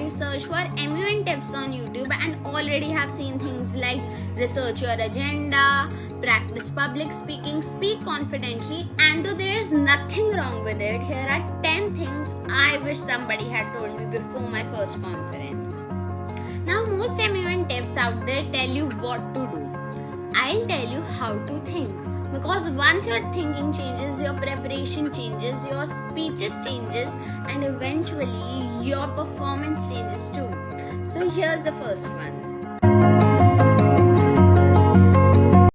you search for MUN tips on YouTube and already have seen things like research your agenda, practice public speaking, speak confidently, and though there is nothing wrong with it, here are 10 things I wish somebody had told me before my first conference. Now, most MUN tips out there tell you what to do. I'll tell you how to think. Because once your thinking changes, your preparation changes, your speeches changes, and eventually your performance changes too. So here's the first one.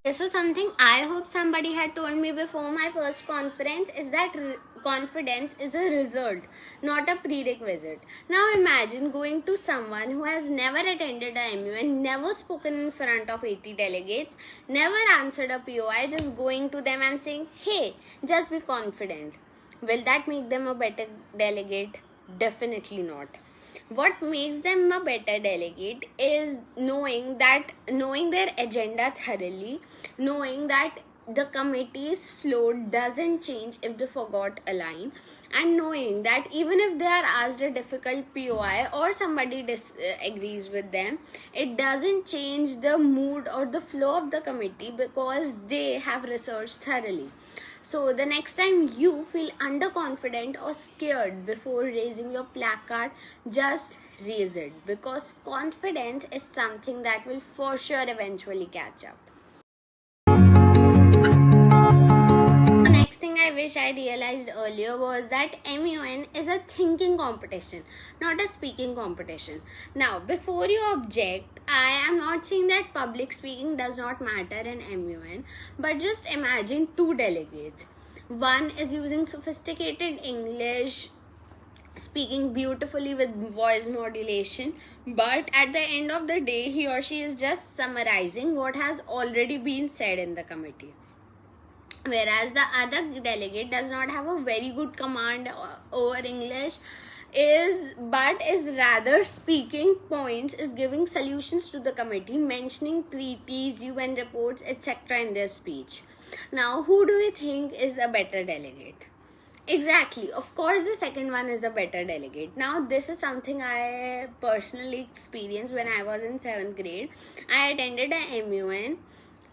This is something I hope somebody had told me before my first conference, is that confidence is a result, not a prerequisite. Now imagine going to someone who has never attended a MUN, never spoken in front of 80 delegates, never answered a POI, just going to them and saying, hey, just be confident. Will that make them a better delegate? Definitely not. What makes them a better delegate is knowing their agenda thoroughly, knowing that the committee's flow doesn't change if they forgot a line, and knowing that even if they are asked a difficult POI or somebody disagrees with them, it doesn't change the mood or the flow of the committee because they have researched thoroughly. So the next time you feel underconfident or scared before raising your placard, just raise it, because confidence is something that will for sure eventually catch up. The next thing I wish I realized earlier was that MUN is a thinking competition, not a speaking competition. Now, before you object, I am not saying that public speaking does not matter in MUN, but just imagine two delegates. One is using sophisticated English, speaking beautifully with voice modulation, but at the end of the day, he or she is just summarizing what has already been said in the committee. Whereas the other delegate does not have a very good command over English, but is rather speaking points, is giving solutions to the committee, mentioning treaties, UN reports, etc. in their speech. Now, who do you think is a better delegate? Exactly. Of course, the second one is a better delegate. Now, this is something I personally experienced when I was in 7th grade. I attended a MUN,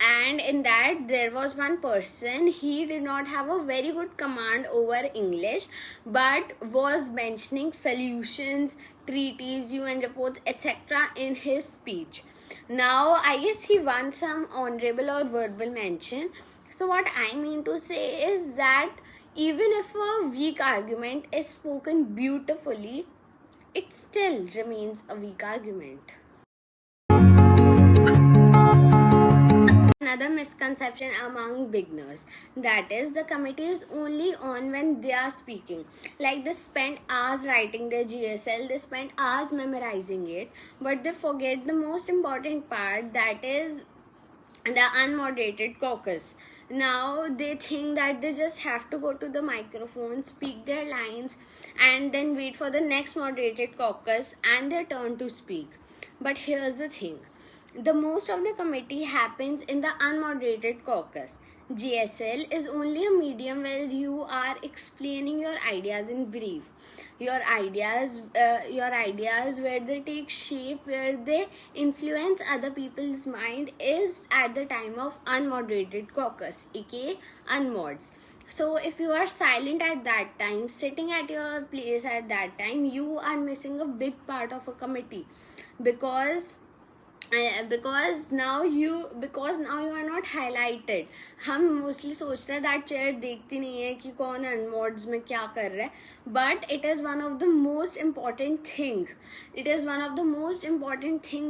and in that there was one person. He did not have a very good command over English, but was mentioning solutions, treaties, UN reports, etc. in his speech. Now, I guess he won some honorable or verbal mention. So what I mean to say is that even if a weak argument is spoken beautifully, it still remains a weak argument. Another misconception among beginners, that is, the committee is only on when they are speaking. Like, they spend hours writing their GSL, they spend hours memorizing it, but they forget the most important part, that is the unmoderated caucus. Now they think that they just have to go to the microphone, speak their lines, and then wait for the next moderated caucus and their turn to speak. But here's the thing, the most of the committee happens in the unmoderated caucus. GSL is only a medium where you are explaining your ideas in brief. Your ideas where they take shape, where they influence other people's mind, is at the time of unmoderated caucus, aka unmods. So if you are silent at that time, sitting at your place at that time, you are missing a big part of a committee, because now you are not highlighted. हम mostly सोचते हैं that chair देखती नहीं है कि कौन unmods में क्या कर रहा है, but it is one of the most important thing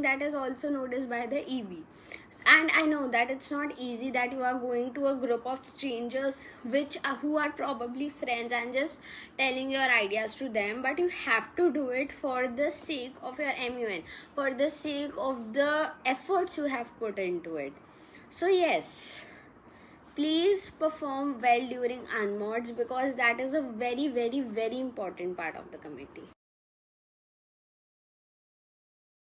that is also noticed by the EB. And I know that it's not easy, that you are going to a group of strangers who are probably friends and just telling your ideas to them, but you have to do it for the sake of your MUN, for the sake of the efforts you have put into it. So yes, please perform well during unmods, because that is a very, very, very important part of the committee.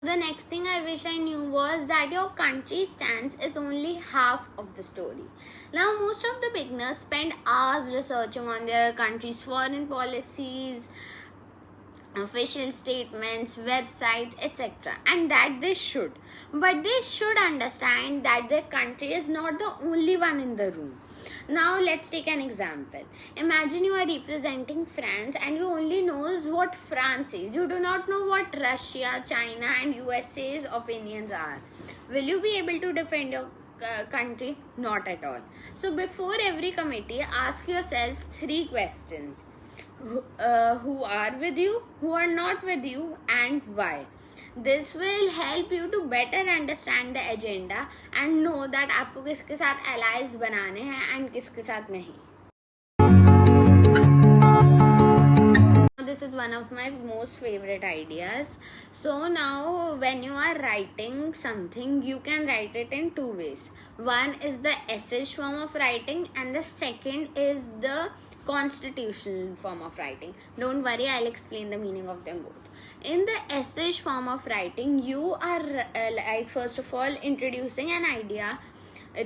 The next thing I wish I knew was that your country's stance is only half of the story. Now, most of the beginners spend hours researching on their country's foreign policies, official statements, websites, etc. And that they should. But they should understand that their country is not the only one in the room. Now let's take an example. Imagine you are representing France and you only knows what France is. You do not know what Russia, China and USA's opinions are. Will you be able to defend your country? Not at all. So before every committee, ask yourself 3 questions. Who are with you, who are not with you, and why. This will help you to better understand the agenda and know that आपको किसके साथ allies बनाने हैं and किसके साथ नहीं. This is one of my most favorite ideas. So now when you are writing something, you can write it in 2 ways. One is the essay form of writing and the second is the constitutional form of writing. Don't worry, I'll explain the meaning of them both. In the essay form of writing, you are like first of all introducing an idea,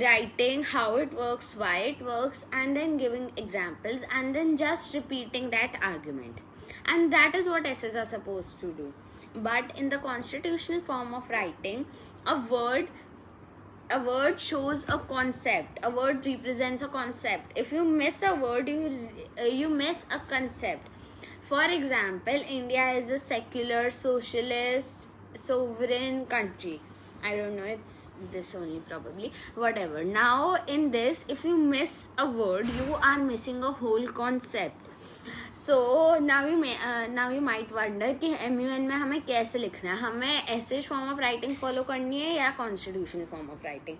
writing how it works, why it works, and then giving examples and then just repeating that argument. And that is what essays are supposed to do. But in the constitutional form of writing, a word shows a concept. A word represents a concept. If you miss a word, you miss a concept. For example, India is a secular, socialist, sovereign country. I don't know, it's this only probably. Whatever. Now in this, if you miss a word, you are missing a whole concept. So now you might wonder कि MUN में हमें कैसे लिखना है, हमें essay form of writing follow करनी है या constitutional form of writing.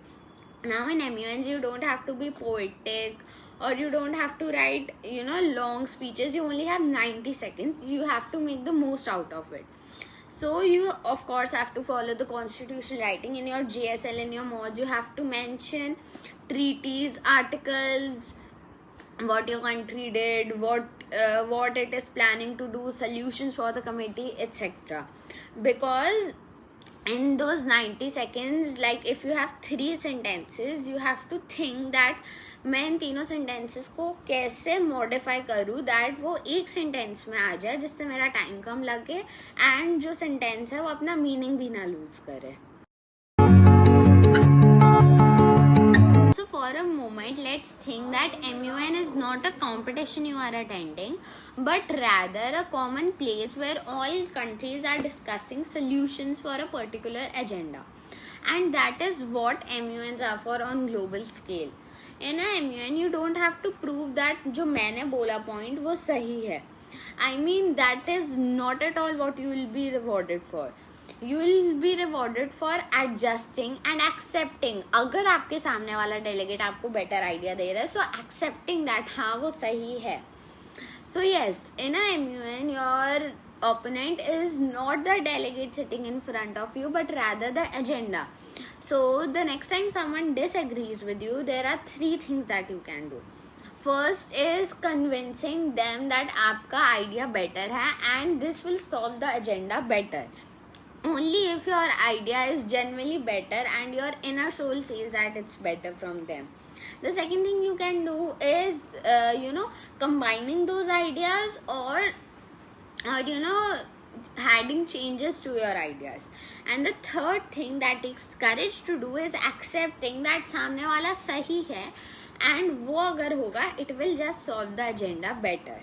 Now in MUNs you don't have to be poetic or you don't have to write long speeches. You only have 90 seconds. You have to make the most out of it. So you of course have to follow the constitutional writing. In your JSL, in your mods, you have to mention treaties, articles, what your country did, what it is planning to do, solutions for the committee, etc. Because in those 90 seconds, like if you have 3 sentences, you have to think that मैं इन तीनों sentences को कैसे modify करूँ that वो एक sentence में आ जाए जिससे मेरा time कम लगे and जो sentence है वो अपना meaning भी ना lose करे. So for a moment, let's think that MUN is not a competition you are attending, but rather a common place where all countries are discussing solutions for a particular agenda. And that is what MUNs are for on global scale. In a MUN, you don't have to prove that जो मैंने बोला point वो सही है. I mean, that is not at all what you will be rewarded for. You will be rewarded for adjusting and accepting. अगर आपके सामने वाला delegate आपको better idea दे रहा है, so accepting that हाँ वो सही है. So yes, in a MUN, your opponent is not the delegate sitting in front of you, but rather the agenda. So the next time someone disagrees with you, there are 3 things that you can do. First is convincing them that आपका idea better है and this will solve the agenda better. Only if your idea is genuinely better and your inner soul says that it's better from them. The second thing you can do is combining those ideas or adding changes to your ideas. And the third thing that takes courage to do is accepting that सामने वाला सही है and वो अगर होगा it will just solve the agenda better.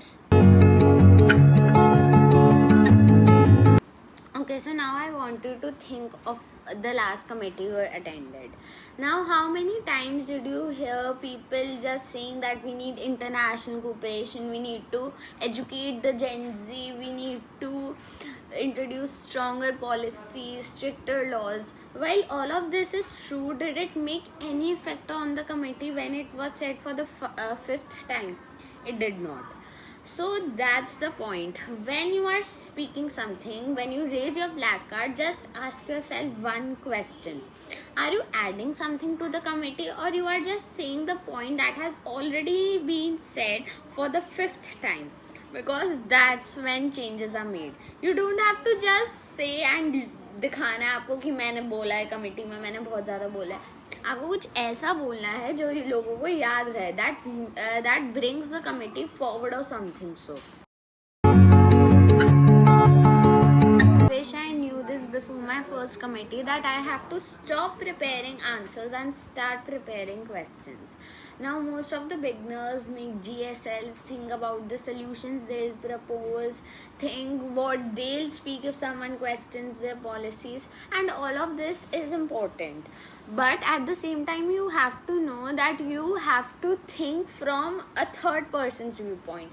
Okay, so now I want you to think of the last committee you attended. Now, how many times did you hear people just saying that we need international cooperation, we need to educate the Gen Z, we need to introduce stronger policies, stricter laws? While all of this is true, did it make any effect on the committee when it was said for the 5th time? It did not. So that's the point. When you are speaking something, when you raise your placard, just ask yourself one question. Are you adding something to the committee or you are just saying the point that has already been said for the 5th time? Because that's when changes are made. You don't have to just say and दिखाना है आपको कि मैंने बोला है committee में, मैंने बहुत ज़्यादा बोला है. आपको कुछ ऐसा बोलना है जो लोगों को याद रहे, that brings the committee forward or something. So my first committee that I have to stop preparing answers and start preparing questions. Now most of the beginners make GSLs, think about the solutions they'll propose, think what they'll speak if someone questions their policies, and all of this is important. But at the same time, you have to know that you have to think from a third person's viewpoint,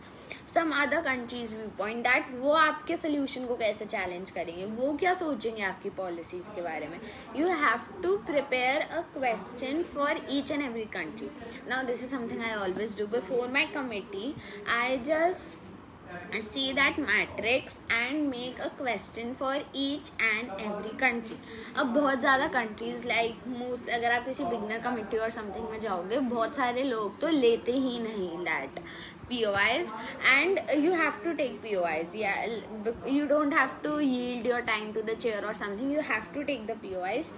some other country's viewpoint, that वो आपके solution को कैसे challenge करेंगे, वो क्या सोचेंगे आपकी policies के बारे में. You have to prepare a question for each and every country. Now this is something I always do before my committee. I just see that matrix and make a question for each and every country. अब बहुत ज़्यादा countries like most, अगर आप किसी beginner committee or something में जाओगे, बहुत सारे लोग तो लेते ही नहीं that POIs, and you have to take POIs. Yeah, you don't have to yield your time to the chair or something. You have to take the POIs.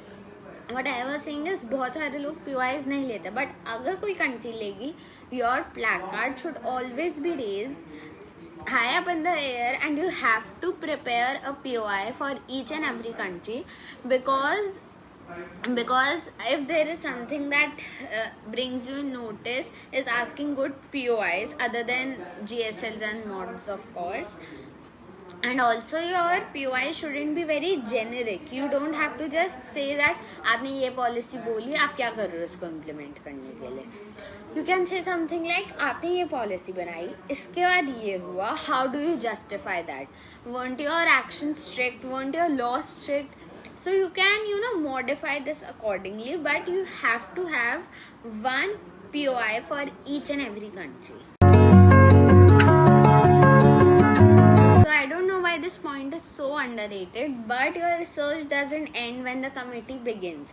What I was saying is बहुत सारे लोग POIs नहीं लेते, but अगर कोई country लेगी, your placard should always be raised high up in the air, and you have to prepare a POI for each and every country, because if there is something that brings you notice is asking good POIs other than GSLs and mods, of course. And also your POI shouldn't be very generic. You don't have to just say that आपने ये policy बोली, आप क्या कर रहे हो इसको implement करने के लिए. You can say something like आपने ये policy बनाई, इसके बाद ये हुआ, how do you justify that? Weren't your actions strict? Weren't your laws strict? So you can modify this accordingly, but you have to have one POI for each and every country. I don't know why this point is so underrated, but your research doesn't end when the committee begins.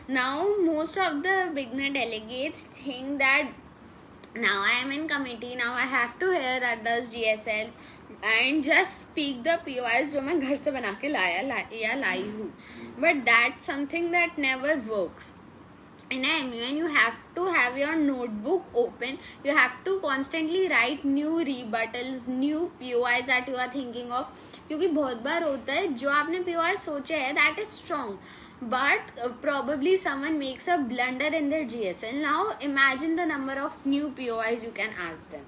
Now most of the beginner delegates think that now I am in committee, now I have to hear others GSLs and just speak the POIs जो मैं घर से बना के लाई हूँ. But that's something that never works. In a MUN, you have to have your notebook open. You have to constantly write new rebuttals, new POIs that you are thinking of. क्योंकि बहुत बार होता है जो आपने POI सोचा है that is strong, but probably someone makes a blunder in their GSL. Now imagine the number of new POIs you can ask them.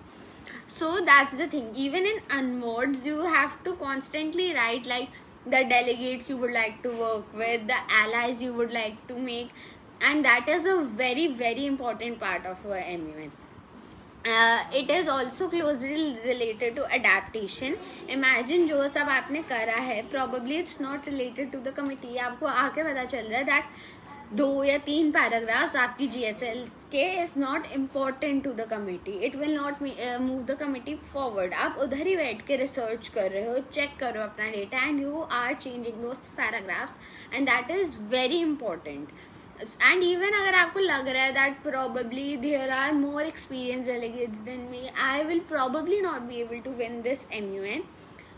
So that's the thing. Even in unmods, you have to constantly write like the delegates you would like to work with, the allies you would like to make. And that is a very, very important part of MUN. It is also closely related to adaptation. Imagine जो सब आपने करा है, probably it's not related to the committee. आपको आके पता चल रहा है that 2 या 3 paragraphs आपकी GSL के is not important to the committee. It will not move the committee forward. आप उधर ही बैठ के research कर रहे हो, check कर रहे हो अपना data, and you are changing those paragraphs, and that is very important. And even अगर आपको लग रहा है that probably there are more experienced delegates than me, I will probably not be able to win this MUN.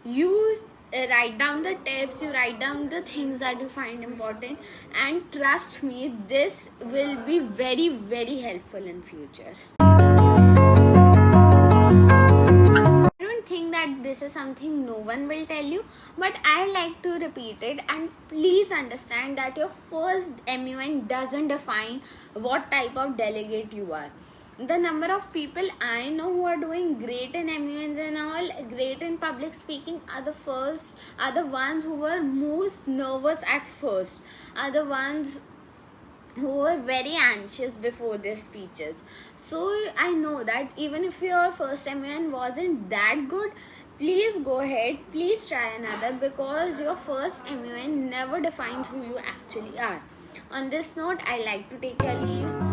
You write down the tips, you write down the things that you find important, and trust me, this will be very, very helpful in future. Think that this is something no one will tell you, but I like to repeat it, and please understand that your first MUN doesn't define what type of delegate you are. The number of people I know who are doing great in MUNs and all, great in public speaking, are the ones who were most nervous at first, are the ones who were very anxious before their speeches. So I know that even if your first MUN wasn't that good, please go ahead, please try another, because your first MUN never defines who you actually are. On this note, I like to take your leave.